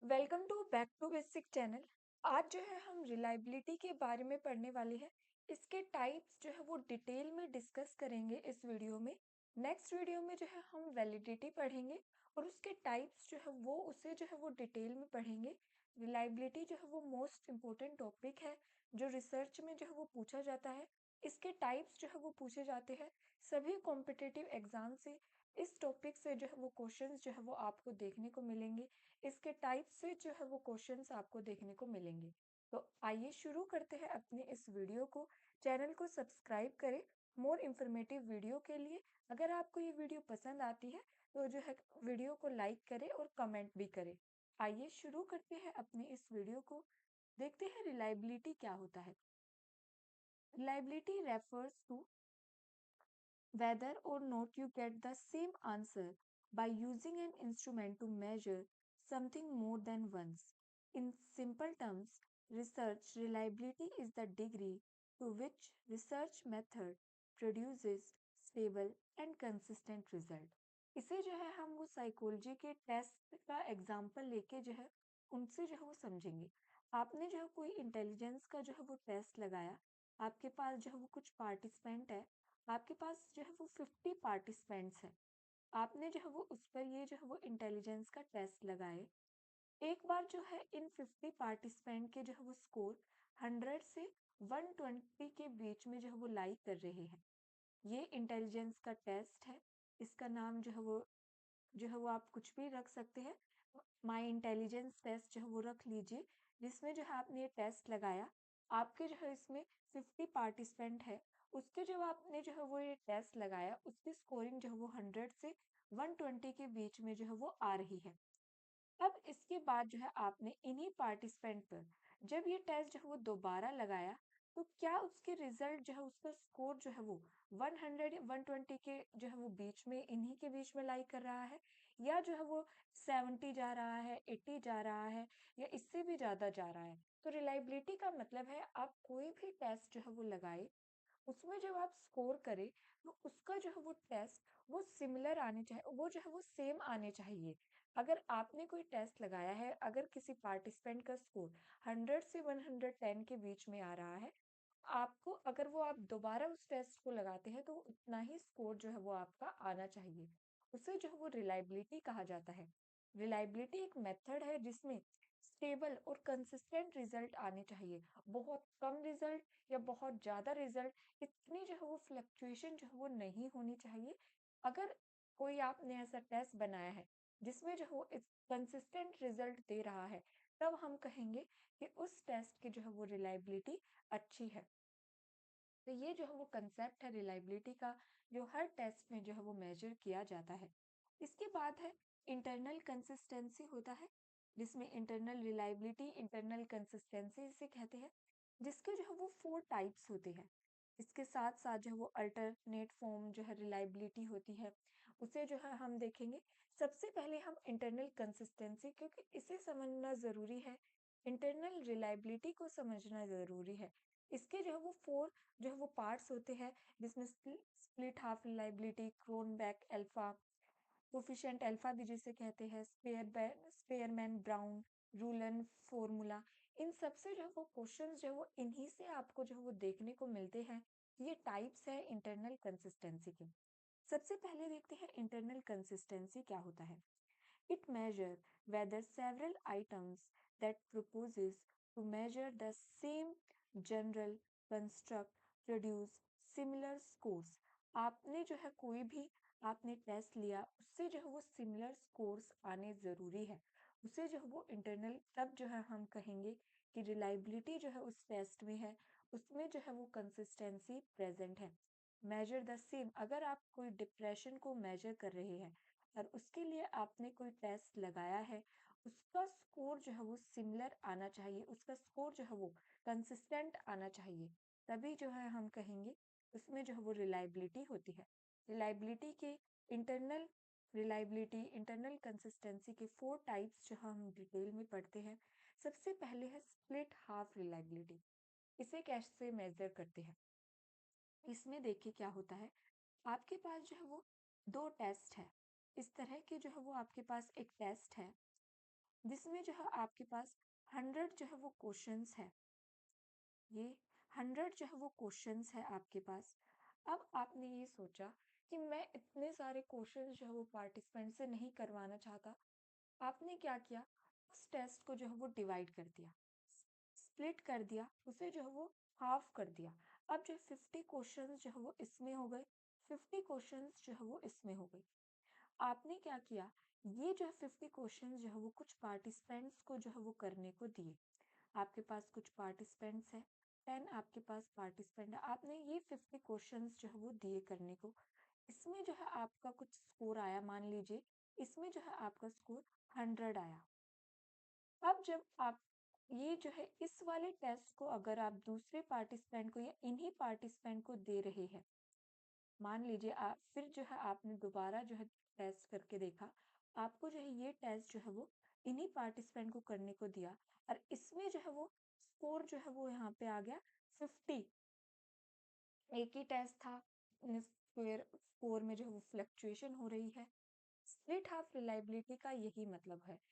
Welcome to back to basic channel. आज जो है हम रिलायबिलिटी के बारे में पढ़ने वाले हैं। इसके टाइप्स जो है वो डिटेल में डिस्कस करेंगे इस वीडियो में। नेक्स्ट वीडियो में जो है हम वैलिडिटी पढ़ेंगे और उसके टाइप्स जो है वो उसे जो है वो डिटेल में पढ़ेंगे। रिलायबिलिटी जो है वो मोस्ट इम्पोर्टेंट टॉपिक है जो रिसर्च में जो है वो पूछा जाता है। इसके टाइप्स जो है वो पूछे जाते हैं सभी कॉम्पिटिटिव एग्जाम से। इस टॉपिक से जो है वो क्वेश्चंस जो है वो आपको देखने को मिलेंगे। इसके टाइप से जो है वो क्वेश्चंस आपको देखने को मिलेंगे। तो आइए शुरू करते हैं अपने इस वीडियो को। चैनल को सब्सक्राइब करें मोर इन्फॉर्मेटिव वीडियो के लिए। अगर आपको ये वीडियो पसंद आती है तो जो है वीडियो को लाइक करें और कमेंट भी करें। आइए शुरू करते हैं अपने इस वीडियो को। देखते हैं रिलायबिलिटी क्या होता है। Reliability refers to whether or not you get the same answer by using an instrument to measure something more than once. In simple terms, research reliability is the degree to which research method produces stable and consistent result. इसे जो है हम वो psychology के test का example लेके जो है उनसे जो है वो समझेंगे। आपने जो है कोई इंटेलिजेंस का जो है वो टेस्ट लगाया। आपके पास जो है वो कुछ पार्टिसिपेंट है। आपके पास जो है वो 50 पार्टिसिपेंट्स हैं। आपने जो है वो उस पर ये जो है वो इंटेलिजेंस का टेस्ट लगाए। एक बार जो है इन 50 पार्टिसिपेंट के जो है वो स्कोर 100 से 120 के बीच में जो है वो लाई कर रहे हैं। ये इंटेलिजेंस का टेस्ट है। इसका नाम जो है वो आप कुछ भी रख सकते हैं। माई इंटेलिजेंस टेस्ट जो है वो रख लीजिए, जिसमें जो है आपने ये टेस्ट लगाया। आपके जो है इसमें 50 पार्टिसिपेंट है। उसके जो आपने जो है वो ये टेस्ट लगाया उसकी स्कोरिंग जो है वो 100 से 120 के बीच में जो है वो आ रही है। अब इसके बाद जो है आपने इन्हीं पार्टिसिपेंट पर जब ये टेस्ट जो है वो दोबारा लगाया, तो क्या उसके रिजल्ट जो है उसका स्कोर जो है वो 100 120 के जो है वो बीच में इन्हीं के बीच में लाई कर रहा है, या जो है वो 70 जा रहा है, 80 जा रहा है, या इससे भी ज्यादा जा रहा है। तो रिलायबिलिटी का मतलब है आप कोई भी टेस्ट जो है वो लगाए, उसमें जब आप स्कोर करें तो उसका जो है वो टेस्ट वो सिमिलर आने चाहिए, वो जो है वो सेम आने चाहिए। अगर आपने कोई टेस्ट लगाया है, अगर किसी पार्टिसिपेंट का स्कोर 100 से 110 के बीच में आ रहा है, आपको अगर वो आप दोबारा उस टेस्ट को लगाते हैं तो उतना ही स्कोर जो है वो आपका आना चाहिए। उसे जो है वो रिलायबिलिटी कहा जाता है। रिलायबिलिटी एक मेथड है जिसमें स्टेबल और कंसिस्टेंट रिजल्ट आने चाहिए। बहुत कम रिजल्ट या बहुत ज्यादा रिजल्ट, इतनी जो है वो फ्लक्चुएशन जो है वो नहीं होनी चाहिए। अगर कोई आपने ऐसा टेस्ट बनाया है जिसमें जो है वो कंसिस्टेंट रिजल्ट दे रहा है, तब हम कहेंगे कि उस टेस्ट की जो है वो रिलायबिलिटी अच्छी है। तो ये जो है वो कंसेप्ट है रिलायबिलिटी का, जो हर टेस्ट में जो है वो मेजर किया जाता है। इसके बाद है इंटरनल कंसिस्टेंसी होता है, जिसमें इंटरनल रिलायबिलिटी, इंटरनल कंसिस्टेंसी इसे कहते हैं, जिसके जो है वो 4 टाइप्स होते हैं। इसके साथ साथ जो है वो अल्टरनेट फॉर्म जो है रिलायबिलिटी होती है, उसे जो है हम देखेंगे। सबसे पहले हम इंटरनल कंसिस्टेंसी, क्योंकि इसे समझना जरूरी है, इंटरनल रिलायबिलिटी को समझना जरूरी है। इसके जो है वो 4 जो है वो पार्ट्स होते हैं, जिसमें split half reliability, Cronbach alpha, coefficient alpha भी जिसे कहते हैं, स्पेयरमैन ब्राउन रूलन फॉर्मूला। इन सब से जो है वो क्वेश्चंस जो है वो इन्हीं से आपको जो है वो देखने को मिलते हैं। ये टाइप्स है इंटरनल कंसिस्टेंसी के। सबसे पहले देखते हैं इंटरनल कंसिस्टेंसी क्या होता है। It measures whether several items that proposes to measure the same general construct produce similar scores। आपने जो है कोई भी आपने टेस्ट लिया, उससे जो है वो सिमिलर स्कोर्स आने जरूरी है। उसे जो है वो इंटरनल, तब जो है हम कहेंगे कि रिलायबिलिटी जो है उस टेस्ट में है, उसमें जो है वो कंसिस्टेंसी प्रेजेंट है। मेजर द सेम, अगर आप कोई डिप्रेशन को मेजर कर रहे हैं और उसके लिए आपने कोई टेस्ट लगाया है, उसका स्कोर जो है वो सिमिलर आना चाहिए, उसका स्कोर जो है वो कंसिस्टेंट आना चाहिए। तभी जो है हम कहेंगे उसमें जो है वो रिलायबिलिटी होती है। रिलायबिलिटी के इंटरनल रिलायबिलिटी, इंटरनल कंसिस्टेंसी के 4 टाइप्स जो हम डिटेल में पढ़ते हैं। सबसे पहले है स्प्लिट हाफ रिलायबिलिटी। इसे कैसे मेजर करते हैं? इसमें देखिए क्या होता है। आपके पास जो है वो 2 टेस्ट है। इस तरह के जो है वो आपके पास एक टेस्ट है। जिसमें जो है आपके पास 100 जो है वो क्वेश्चंस है। ये 100 जो है वो क्वेश्चंस है आपके पास। अब आपने ये सोचा कि मैं इतने सारे क्वेश्चंस जो है वो पार्टिसिपेंट से नहीं करवाना चाहता। आपने क्या किया, उस टेस्ट को जो है वो डिवाइड कर दिया, स्प्लिट कर दिया, उसे जो है वो हाफ कर दिया। अब जो 50 क्वेश्चंस जो है वो इसमें हो गए, 50 क्वेश्चंस जो है वो इसमें हो गए। आपने क्या किया, ये जो है 50 क्वेश्चंस जो है वो कुछ पार्टिसिपेंट्स को जो है वो करने को दिए। आपके पास कुछ पार्टिसिपेंट्स है, 10 आपके पास पार्टिसिपेंट है, आपने ये 50 क्वेश्चंस जो है वो दिए करने को। इसमें जो है आपका कुछ स्कोर आया, मान लीजिए इसमें जो है आपका स्कोर 100 आया। अब जब आप ये जो है इस वाले टेस्ट को अगर आप दूसरे पार्टिसिपेंट को या इन्हीं पार्टिसिपेंट को दे रहे हैं, मान लीजिए आप फिर जो है आपने दोबारा जो है टेस्ट करके देखा, आपको जो है ये टेस्ट जो है वो इन्हीं पार्टिसिपेंट को करने को दिया, और इसमें जो है वो स्कोर जो है वो यहाँ पे आ गया 50। एक ही टेस्ट था, फिर स्कोर में जो है वो फ्लक्चुएशन हो रही है। स्प्लिट हाफ रिलायबिलिटी का यही मतलब है।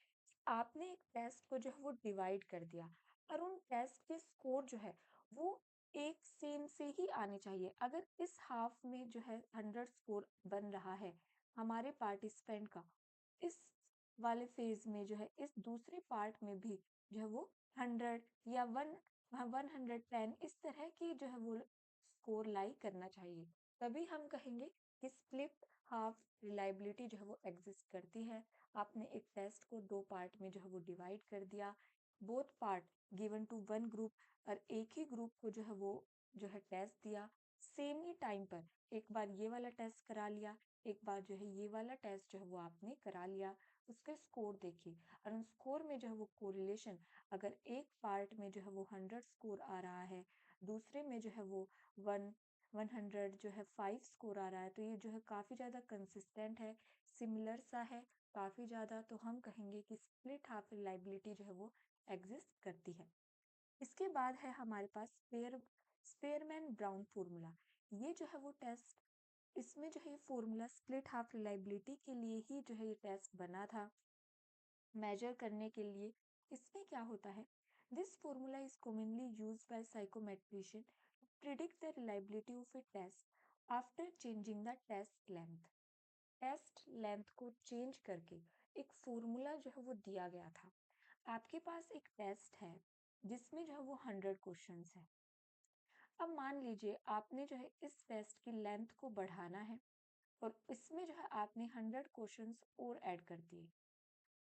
आपने एक टेस्ट को जो है वो डिवाइड कर दिया, और उन टेस्ट के स्कोर जो है वो एक सेम से ही आने चाहिए। अगर इस हाफ में जो है 100 स्कोर बन रहा है हमारे पार्टिसिपेंट का, इस वाले फेज में जो है इस दूसरे पार्ट में भी जो है वो 100 या 110 इस तरह की जो है वो स्कोर लाई करना चाहिए। तभी हम कहेंगे कि स्प्लिट हाफ रिलायबिलिटी जो है वो एग्जिस्ट करती है। आपने एक टेस्ट को दो पार्ट में जो है वो डिवाइड कर दिया, both part given to one group, और एक ही ग्रुप को जो है वो जो है टेस्ट दिया सेम ही टाइम पर। एक बार ये वाला टेस्ट करा लिया, एक बार जो है ये वाला टेस्ट जो है वो आपने करा लिया, उसके स्कोर देखिए, और उन स्कोर में जो है वो कोरिलेशन, अगर एक पार्ट में जो है वो 100 स्कोर आ रहा है, दूसरे में जो है वो 100 जो है 5 स्कोर आ रहा है, तो ये जो है काफ़ी ज़्यादा कंसिस्टेंट है, सिमिलर सा है काफ़ी ज़्यादा, तो हम कहेंगे कि स्प्लिट हाफ रिलायबिलिटी जो है वो एग्जिस्ट करती है। इसके बाद है हमारे पास स्पेयरमैन ब्राउन फॉर्मूला। ये जो है वो टेस्ट, इसमें जो है ये फॉर्मूला स्प्लिट हाफ रिलायबिलिटी के लिए ही जो है ये टेस्ट बना था, मेजर करने के लिए। इसमें क्या होता है, this formula is commonly used by psychometrician to predict the reliability of a test after changing the test length. Test length को चेंज करके एक फॉर्मूला जो है वो दिया गया था। आपके पास एक टेस्ट है जिसमें जो है वो 100 क्वेश्चंस है। अब मान लीजिए आपने जो है इस टेस्ट की लेंथ को बढ़ाना है, और इसमें जो है आपने 100 क्वेश्चंस और ऐड कर दिए।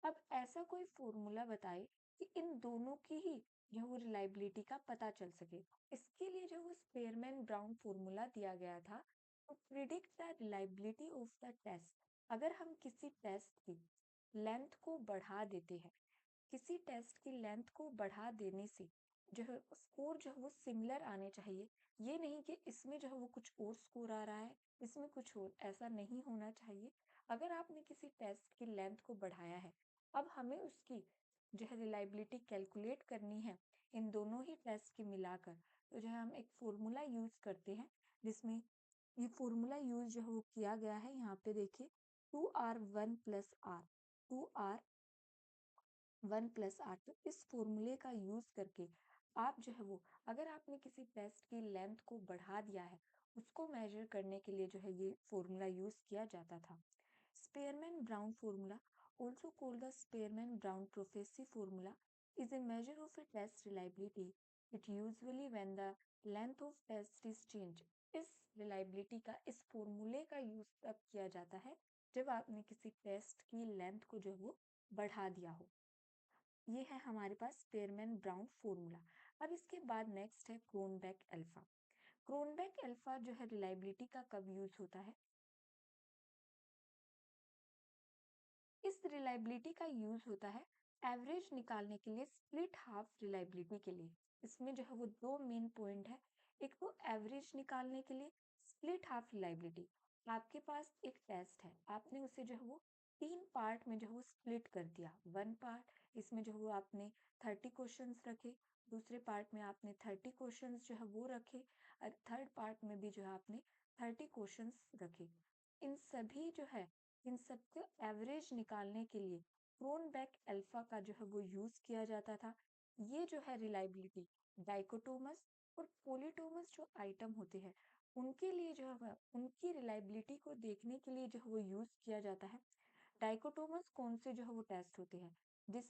अब ऐसा कोई फॉर्मूला बताए कि इन दोनों की ही जो है वो रिलायबिलिटी का पता चल सके। इसके लिए जो वो स्पेयरमैन ब्राउन फॉर्मूला दिया गया था, तो predict the reliability of the test. अगर हम किसी टेस्ट की लेंथ को बढ़ा देते हैं, किसी टेस्ट की लेंथ को बढ़ा देने से जो है स्कोर जो है वो सिमिलर आने चाहिए। ये नहीं कि इसमें जो है वो कुछ और स्कोर आ रहा है, इसमें कुछ और, ऐसा नहीं होना चाहिए। अगर आपने किसी टेस्ट की लेंथ को बढ़ाया है, अब हमें उसकी जो है रिलायबिलिटी कैलकुलेट करनी है इन दोनों ही टेस्ट की मिलाकर, तो जो है हम एक फॉर्मूला यूज करते हैं, जिसमें ये फॉर्मूला यूज जो है वो किया गया है, यहाँ पे देखिए 2R1+R, 2R1+R। तो इस फॉर्मूले का यूज करके आप जो है वो, अगर आपने किसी टेस्ट की लेंथ को बढ़ा दिया है, उसको मेजर करने के लिए जो है ये फॉर्मूला यूज किया जाता था। Spearman brown formula, also called the Spearman Brown prophecy formula, is a measure of a test reliability. It usually when the length of test is changed. इस रिलायबिलिटी का, इस फॉर्मूले का यूज तब किया जाता है जब आपने किसी टेस्ट की लेंथ को जो है वो बढ़ा दिया हो। ये है हमारे पास स्पेयरमैन ब्राउन फॉर्मूला। अब इसके बाद नेक्स्ट है क्रोनबेक अल्फा। क्रोनबेक अल्फा जो है रिलायबिलिटी का कब यूज होता है, इस रिलायबिलिटी का यूज होता है एवरेज निकालने के लिए, स्प्लिट हाफ रिलायबिलिटी के लिए। इसमें जो है वो दो मेन पॉइंट है, एक तो एवरेज निकालने के लिए, स्प्लिट हाफ रिलायबिलिटी। आपके पास एक टेस्ट है, आपने उसे जो है वो तीन पार्ट में जो है वो स्प्लिट कर दिया। वन पार्ट, इसमें जो है वो आपने 30 क्वेश्चंस रखे, दूसरे पार्ट में आपने 30 क्वेश्चंस जो है वो रखे, और थर्ड पार्ट में भी जो है आपने 30 क्वेश्चंस रखे। इन सभी जो है, इन सबके एवरेज निकालने के लिए क्रोनबेक अल्फा का जो है वो यूज किया जाता था। ये जो है रिलायबिलिटी डाइकोटोमस और पोलीटोमस जो आइटम होते हैं उनके लिए जो है उनकी रिलायबिलिटी को देखने के लिए जो है वो यूज किया जाता है। डाइकोटोमस कौन से जो है वो टेस्ट होते हैं, जिस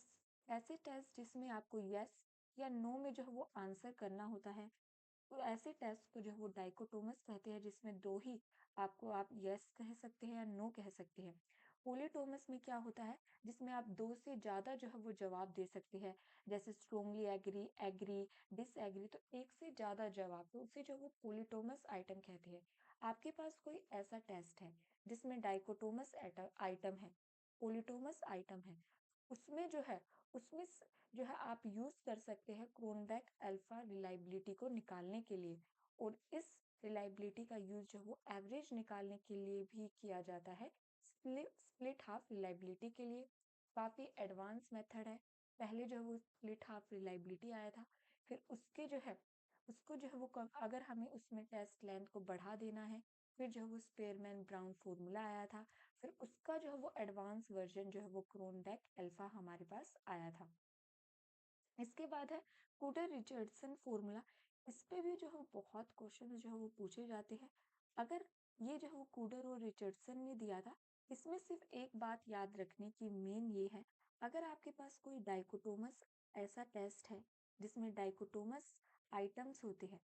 ऐसे टेस्ट जिसमें आपको यस या नो में जो है वो आंसर करना होता है, तो ऐसे टेस्ट को जो है वो डाइकोटोमस कहते हैं, जिसमें दो ही आपको आप यस कह सकते हैं या नो कह सकते हैं। पोलीटोमस में क्या होता है, जिसमें आप दो से ज्यादा जो है वो जवाब दे सकते हैं, जैसे स्ट्रोंगली एग्री, एग्री, डिसएग्री, तो एक से ज्यादा जवाब, तो उसे जो वो पोलीटोमस आइटम कहते हैं। आपके पास कोई ऐसा टेस्ट है जिसमें डाइकोटोमस आइटम है, पोलीटोमस आइटम है, उसमें जो है उसमें जो है आप यूज कर सकते हैं क्रोनबेक अल्फा रिलायबिलिटी को निकालने के लिए। और इस रिलायबिलिटी का यूज जो वो एवरेज निकालने के लिए भी किया जाता है, स्प्लिट हाफ रिलायबिलिटी के लिए। काफी एडवांस मेथड है। पहले जो है वो स्प्लिट हाफ रिलायबिलिटी आया था, फिर उसके जो है उसको जो है वो अगर हमें उसमें टेस्ट लेंथ को बढ़ा देना है, फिर जो है वो स्पेयरमैन ब्राउन फॉर्मूला आया था, फिर उसका जो है वो एडवांस वर्जन जो है वो क्रोनबेक अल्फा हमारे पास आया था। इसके बाद है कूडर रिचर्डसन फॉर्मूला। इस पे भी जो है बहुत क्वेश्चन जो है वो पूछे जाते हैं। अगर ये जो है वो कूडर और रिचर्डसन ने दिया था, इसमें सिर्फ एक बात याद रखने की मेन ये है, अगर आपके पास कोई डाइकोटोमस ऐसा टेस्ट है जिसमें डाइकोटोमस आइटम्स होते हैं,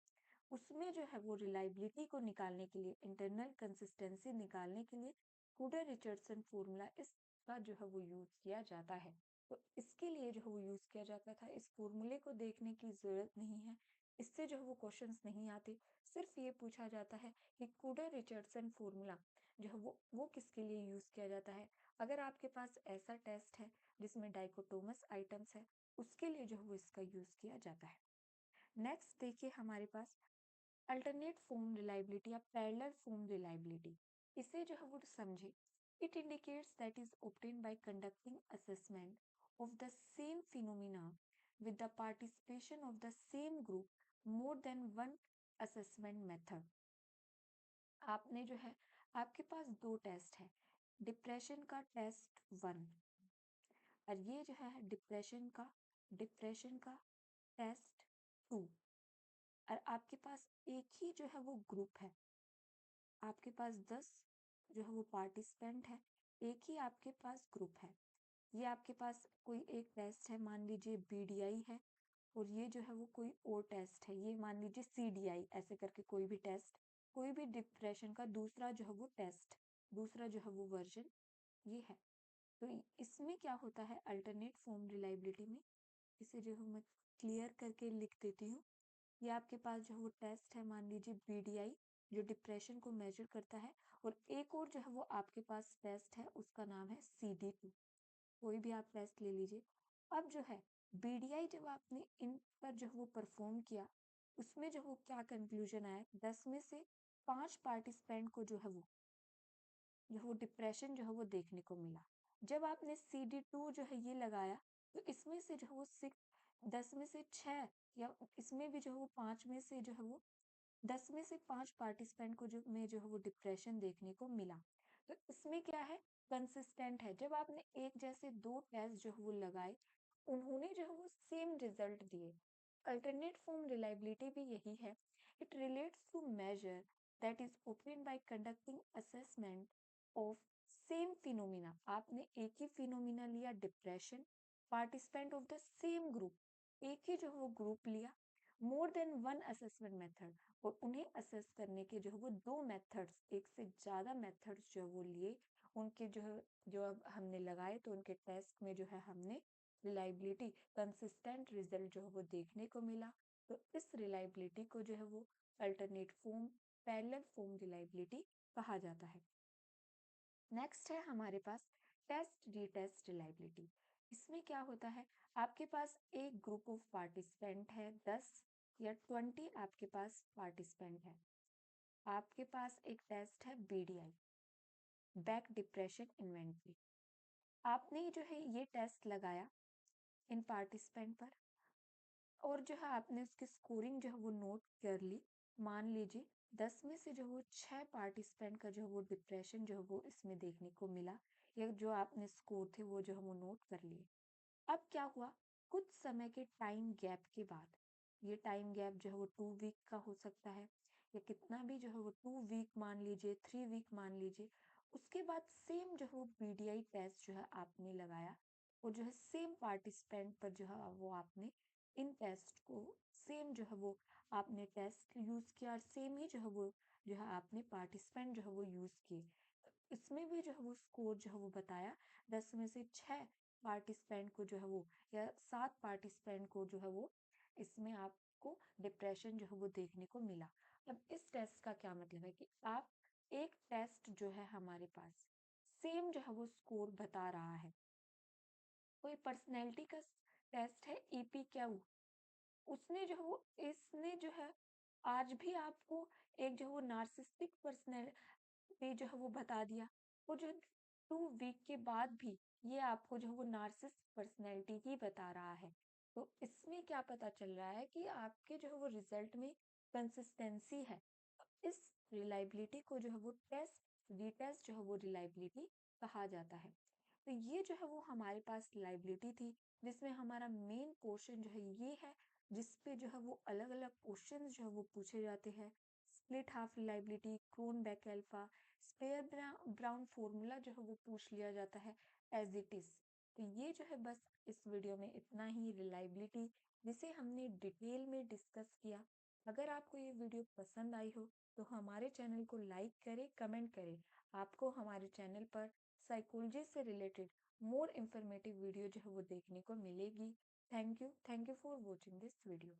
उसमें जो है वो रिलायबिलिटी को निकालने के लिए, इंटरनल कंसिस्टेंसी निकालने के लिए कूडर रिचर्डसन फॉर्मूला इसका जो है वो यूज किया जाता है। तो इसके लिए जो है वो यूज किया जाता था। इस फॉर्मूले को देखने की जरूरत नहीं है, इससे जो है वो क्वेश्चंस नहीं आते। सिर्फ ये पूछा जाता है कि कूडर रिचर्डसन फॉर्मूला जो है वो किसके लिए यूज किया जाता है। अगर आपके पास ऐसा टेस्ट है जिसमें डाइकोटोमस आइटम्स है, उसके लिए जो है वो इसका यूज किया जाता है। नेक्स्ट देखिए हमारे पास अल्टरनेट फॉर्म रिलायबिलिटी या पैरेलल फॉर्म रिलायबिलिटी। इसे जो है वो समझे। It indicates that is obtained by conducting assessment of the same phenomena with the participation of the same group more than one assessment method। आपने जो है आपके पास दो टेस्ट है, डिप्रेशन का टेस्ट 1 और ये जो है डिप्रेशन का टेस्ट 2, और आपके पास एक ही जो है वो ग्रुप है, आपके पास 10 जो है वो पार्टिसिपेंट है, एक ही आपके पास ग्रुप है। ये आपके पास कोई एक टेस्ट है, मान लीजिए बीडीआई है, और ये जो है वो कोई और टेस्ट है, ये मान लीजिए सीडीआई, ऐसे करके कोई भी टेस्ट, कोई भी डिप्रेशन का दूसरा जो है वो टेस्ट, दूसरा जो है वो वर्जन ये है। तो इसमें क्या होता है अल्टरनेट फॉर्म रिलायबिलिटी में, इसे जो है मैं क्लियर करके लिख देती हूँ। ये आपके पास जो है वो टेस्ट है, मान लीजिए बीडीआई, जो डिप्रेशन को मेजर करता है, और एक और जो है वो आपके पास टेस्ट है, उसका नाम है सीडी2। कोई भी आप टेस्ट ले लीजिए। अब जो है बीडीआई जब आपने इन पर जो है वो परफॉर्म किया, उसमें जो वो क्या कंक्लूजन आया, 10 में से 5 पार्टिसिपेंट को जो है वो डिप्रेशन जो है वो देखने को मिला। जब आपने CD2 जो है ये लगाया, तो इसमें से जो है वो 10 में से 6, या इसमें भी जो है वो 5 में से जो है वो 10 में से 5 पार्टिसिपेंट को जो है वो डिप्रेशन देखने को मिला। तो इसमें क्या है, कंसिस्टेंट है। जब आपने एक जैसे दो टेस्ट जो है वो लगाए, उन्होंने जो है वो सेम रिजल्ट दिए। अल्टरनेट फॉर्म रिलायबिलिटी भी यही है। It relates to measure that is obtained by conducting assessment of same phenomena. आपने एक ही फिनोमिना लिया depression, participant of the same group, एक ही जो है वो ग्रुप लिया, more than one assessment method, और उन्हें असेस करने के जो है वो दो मेथड्स, एक से ज्यादा मेथड्स जो है वो लिए, उनके जो है जो अब हमने लगाए, तो उनके टेस्ट में जो है हमने रिलायबिलिटी कंसिस्टेंट रिजल्ट जो है वो देखने को मिला। तो इस रिलायबिलिटी को जो है वो alternate form parallel form reliability कहा जाता है। नेक्स्ट है हमारे पास टेस्ट रीटेस्ट रिलायबिलिटी। इसमें क्या होता है, आपके पास एक ग्रुप ऑफ पार्टिसिपेंट है, 10 या 20 आपके पास पार्टिसिपेंट है, आपके पास एक टेस्ट है बीडीआई, बैक डिप्रेशन इन्वेंटरी। आपने जो है ये टेस्ट लगाया इन पार्टिसिपेंट पर, और जो है आपने उसकी स्कोरिंग जो है वो नोट कर ली। मान लीजिए 10 में से जो वो 6 पार्टिसिपेंट का जो है वो डिप्रेशन जो है वो इसमें देखने को मिला, या जो आपने स्कोर थे वो जो है वो नोट कर लिए। अब क्या हुआ, कुछ समय के टाइम गैप के बाद, ये टाइम गैप जो है वो 2 वीक का हो सकता है या कितना भी जो है वो 2 वीक मान लीजिए, 3 वीक मान लीजिए। उसके बाद सेम जो है वो पीडीआई टेस्ट जो है आपने लगाया और जो है सेम पार्टिसिपेंट पर जो है वो आपने इन टेस्ट को सेम जो है वो आपने टेस्ट यूज़ किया और सेम ही जो है वो जो है आपने पार्टिसिपेंट जो है वो यूज़ किए। इसमें भी जो है वो स्कोर जो है वो बताया 10 में से 6 पार्टिसिपेंट को जो है वो या 7 पार्टिसिपेंट को जो है वो इसमें आपको डिप्रेशन जो है वो देखने को मिला। अब इस टेस्ट का क्या मतलब है कि आप एक टेस्ट जो है हमारे पास सेम जो है वो स्कोर बता रहा है। कोई पर्सनैलिटी का टेस्ट है ईपीक्यू, उसने जो है वो इसने जो है आज भी आपको एक जो है वो नार्सिसिस्टिक पर्सनैलिटी जो है वो बता दिया। वो जो 2 वीक के बाद भी ये आपको जो है वो नार्सिसिस्ट पर्सनैलिटी ही बता रहा है। तो इसमें क्या पता चल रहा है कि आपके जो है वो रिजल्ट में कंसिस्टेंसी है। इस रिलायबिलिटी को जो है वो रीटेस्ट जो है वो रिलायबिलिटी कहा जाता है। तो ये जो है वो हमारे पास लाइबिलिटी थी, जिसमें हमारा मेन पोर्शन जो है ये है, जिस पे जो है वो अलग-अलग क्वेश्चंस जो है वो पूछे जाते हैं। Split half reliability, Cronbach alpha, Spearman Brown formula जो है वो पूछ लिया जाता है एज इट इज। तो ये जो है बस इस वीडियो में इतना ही रिलायबिलिटी, जिसे हमने डिटेल में डिस्कस किया। अगर आपको ये वीडियो पसंद आई हो तो हमारे चैनल को लाइक करें, कमेंट करें। आपको हमारे चैनल पर साइकोलॉजी से रिलेटेड मोर इंफॉर्मेटिव वीडियो जो है वो देखने को मिलेगी। Thank you for watching this video.